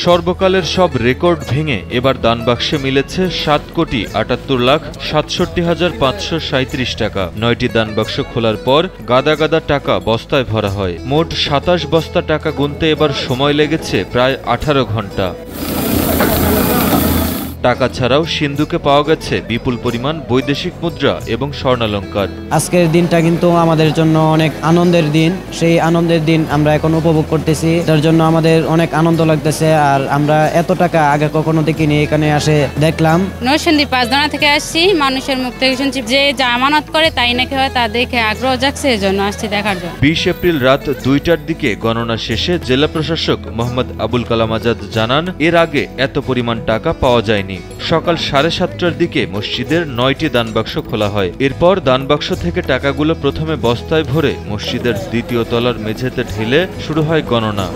সর্বকালের সব রেকর্ড ভেঙে এবার দানবাক্সে মিলেছে ৭,৭৮,৬৭,৫৩৭ টাকা। ৯টি দানবাক্স খোলার পর গাদা গাদা টাকা বস্তায় ভরা হয়। মোট ২৭ বস্তা টাকা গুনতে এবার সময় লেগেছে প্রায় ১৮ ঘন্টা। টাকা ছাড়াও সিন্ধুকে পাওয়া গেছে বিপুল পরিমাণ বৈদেশিক মুদ্রা এবং স্বর্ণালঙ্কার। আজকের দিনটা কিন্তু আমাদের জন্য অনেক আনন্দের দিন। সেই আনন্দের দিন আমরা এখন উপভোগ করতেছি, তার জন্য আমাদের অনেক আনন্দ লাগতেছে। আর আমরা এত টাকা আগে কখনো দেখিনি, এখানে আসে দেখলাম। নরসিংদী পাঁচদোনা থেকে আসছি, মানুষের মুখ থেকে শুনছি যে জামানত করে তাই নাকি হয়, তা দেখে আগ্রহ জাগছে, এজন্য আসছি দেখার জন্য। ২০ এপ্রিল রাত ২টার দিকে গণনা শেষে জেলা প্রশাসক মোহাম্মদ আবুল কালাম আজাদ জানান, এর আগে এত পরিমাণ টাকা পাওয়া যায়নি। সকাল ৭:৩০টার দিকে মসজিদের ৯টি দানবাক্স খোলা হয়। এরপর দানবাক্স থেকে টাকাগুলো প্রথমে বস্তায় ভরে মসজিদের দ্বিতীয় তলার মেঝেতে ঢেলে শুরু হয় গণনা।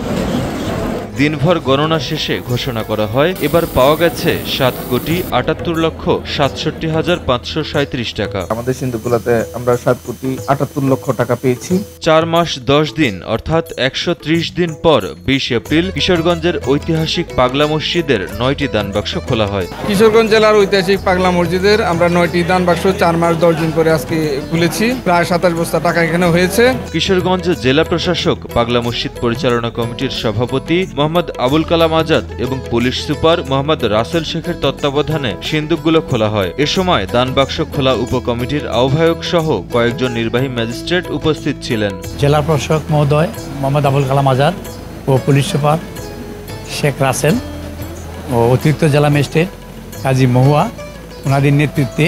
দিনভর গণনা শেষে ঘোষণা করা হয়, এবার পাওয়া গেছে ৭,৭৮,৬৭,৫৩৭ টাকা। আমাদের সিন্ধুকুলাতে আমরা ৭,৭৮,০০,০০০ টাকা পেয়েছি। ৪ মাস ১০ দিন অর্থাৎ ১৩০ দিন পর ২০ এপ্রিল কিশোরগঞ্জের ঐতিহাসিক পাগলা মসজিদের ৯টি দানবাক্স খোলা হয়। কিশোরগঞ্জ জেলার ঐতিহাসিক পাগলা মসজিদের আমরা 9টি দানবাক্স ৪ মাস ১০ দিন করে আজকে খুলেছি। প্রায় ২৭ বস্তা টাকা এখানে হয়েছে। কিশোরগঞ্জ জেলা প্রশাসক, পাগলা মসজিদ পরিচালনা কমিটির সভাপতি মোহাম্মদ আবুল কালাম আজাদ এবং পুলিশ সুপার মোহাম্মদ রাসেল শেখের তত্ত্বাবধানে সিন্দুকগুলো খোলা হয়। এ সময় দানবাক্স খোলা উপকমিটির আহ্বায়ক সহ কয়েকজন নির্বাহী ম্যাজিস্ট্রেট উপস্থিত ছিলেন। জেলা প্রশাসক মহোদয় মোহাম্মদ আবুল কালাম আজাদ ও পুলিশ সুপার শেখ রাসেল ও অতিরিক্ত জেলা ম্যাজিস্ট্রেট কাজী মহুয়া, ওনাদের নেতৃত্বে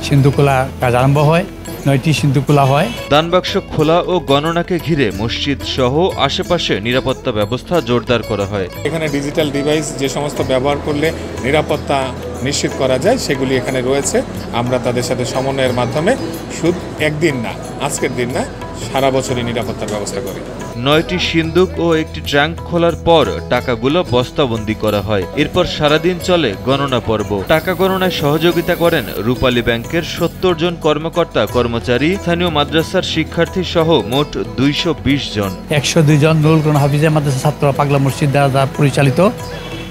সিন্ধুকোলা কাজ আরম্ভ হয়। ৯টি সিন্ধুকোলা হয়। দানবাক্স খোলা ও গণনাকে ঘিরে মসজিদ সহ আশেপাশে নিরাপত্তা ব্যবস্থা জোরদার করা হয়। এখানে ডিজিটাল ডিভাইস যে সমস্ত ব্যবহার করলে নিরাপত্তা নিশ্চিত করা যায় সেগুলি এখানে রয়েছে। আমরা তাদের সাথে সমন্বয়ের মাধ্যমে শুধু একদিন না, আজকের দিন না, সারা বছরই নিরাপত্তার ব্যবস্থা করি। ৯টি সিন্দুক ও একটি ট্রাঙ্ক খোলার পর টাকাগুলো বস্তাবন্দি করা হয়। এরপর সারাদিন চলে গণনা পর্ব। টাকা গণনায় সহযোগিতা করেন রূপালী ব্যাংকের ৭০ জন কর্মকর্তা কর্মচারী, স্থানীয় মাদ্রাসার শিক্ষার্থী সহ মোট ২২০ জন। ১০২ জন নুরুল কোরআন হাফিজা মাদ্রাসা ছাত্র পাগলা মসজিদ দ্বারা পরিচালিত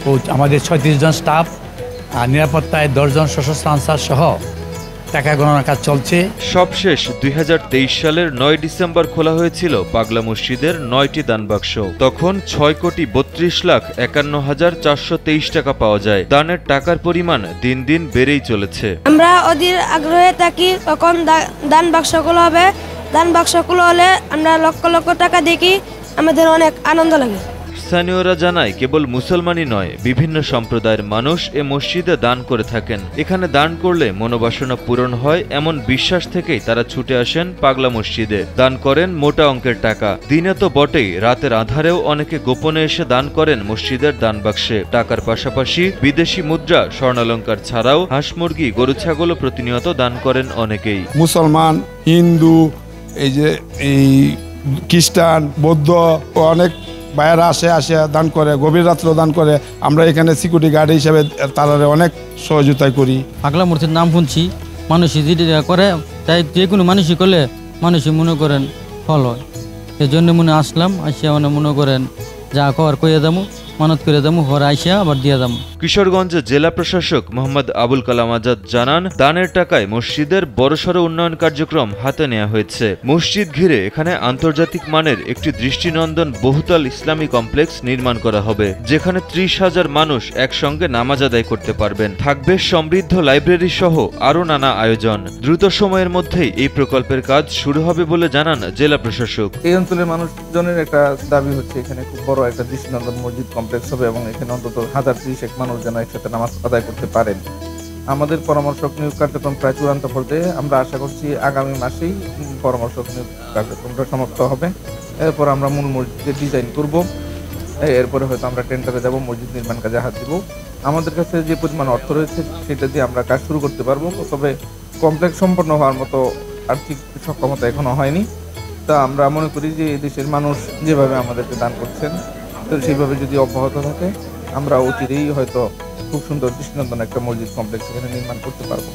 ও আমাদের ৩৬ জন স্টাফ আর নিরাপত্তায় ১০ জন সশস্ত্র আনসার সহ টাকা গণনার কাজ চলছে। সবশেষ ২০২৩ সালের ৯ ডিসেম্বর খোলা হয়েছিল পাগলা মসজিদের ৯টি দানবাক্স। তখন ৬,৩২,৫১,৪২৩ টাকা পাওয়া যায়। দানের টাকার পরিমাণ দিন দিন বেড়েই চলেছে। আমরা অধীর আগ্রহে থাকি কখন দান বাক্সগুলো হবে। দান বাক্সগুলো হলে আমরা লক্ষ লক্ষ টাকা দেখি, আমাদের অনেক আনন্দ লাগে। স্থানীয়রা জানায়, কেবল মুসলমানই নয়, বিভিন্ন সম্প্রদায়ের মানুষ এ মসজিদে দান করে থাকেন। এখানে দান করলে মনোবাসনা পূরণ হয় এমন বিশ্বাস থেকেই তারা ছুটে আসেন পাগলা মসজিদে। দান করেন মোটা অঙ্কের টাকা। দিনে তো বটেই, রাতের আধারেও অনেকে গোপনে এসে দান করেন মসজিদের দানবাক্সে। টাকার পাশাপাশি বিদেশি মুদ্রা, স্বর্ণালঙ্কার ছাড়াও হাঁস মুরগি, গরু ছাগলও প্রতিনিয়ত দান করেন অনেকেই। মুসলমান, হিন্দু, এই খ্রিস্টান, বৌদ্ধ অনেক ভাইয়েরা আসে দান করে, গভীর রাত্রেও দান করে। আমরা এখানে সিকিউরিটি গার্ড হিসেবে তারা অনেক সহযোগিতা করি। পাগলা মসজিদ নাম শুনছি, মানুষই যেটা করে তাই যে কোনো মানুষই করলে মানুষই মনে করেন ফল হয়। এই জন্য মনে আসলাম, আসিয়া মনে করেন যা কর কইয়া দামু, মানত করে দামু, হরে আইসিয়া আবার দিয়ে দামু। কিশোরগঞ্জ জেলা প্রশাসক মোহাম্মদ আবুল কালাম আজাদ জানান, দানের টাকায় মসজিদের বড়সড় উন্নয়ন কার্যক্রম হাতে নেওয়া হয়েছে। মসজিদ ঘিরে এখানে আন্তর্জাতিক মানের একটি দৃষ্টিনন্দন বহুতল ইসলামী কমপ্লেক্স নির্মাণ করা হবে, যেখানে ৩০,০০০ মানুষ একসঙ্গে নামাজ আদায় করতে পারবেন। থাকবে সমৃদ্ধ লাইব্রেরি সহ আরও নানা আয়োজন। দ্রুত সময়ের মধ্যেই এই প্রকল্পের কাজ শুরু হবে বলে জানান জেলা প্রশাসক। এই অঞ্চলের মানুষজনের একটা দাবি হচ্ছে এখানে খুব বড় একটা দৃষ্টিনন্দন মসজিদ কমপ্লেক্স হবে এবং এখানে অন্তত ১৩০ মানুষ যেন একসাথে নামাজ আদায় করতে পারেন। আমাদের পরামর্শক নিয়োগ কার্যক্রম প্রায় চূড়ান্ত পর্যায়ে। আমরা আশা করছি আগামী মাসেই পরামর্শক নিয়োগ কার্যক্রমটা সমাপ্ত হবে। এরপর আমরা মূল মসজিদের ডিজাইন করব। এরপরে হয়তো আমরা টেন্ডারে যাব, মসজিদ নির্মাণ কাজে হাত দিব। আমাদের কাছে যে পরিমাণ অর্থ রয়েছে সেটা দিয়ে আমরা কাজ শুরু করতে পারবো। তবে কমপ্লেক্স সম্পন্ন হওয়ার মতো আর্থিক সক্ষমতা এখনো হয়নি। তা আমরা মনে করি যে এই দেশের মানুষ যেভাবে আমাদেরকে দান করছেন, তো সেইভাবে যদি অব্যাহত থাকে আমরা অচিরেই হয়তো খুব সুন্দর দৃষ্টিনন্দন একটা মসজিদ কমপ্লেক্স এখানে নির্মাণ করতে পারবো।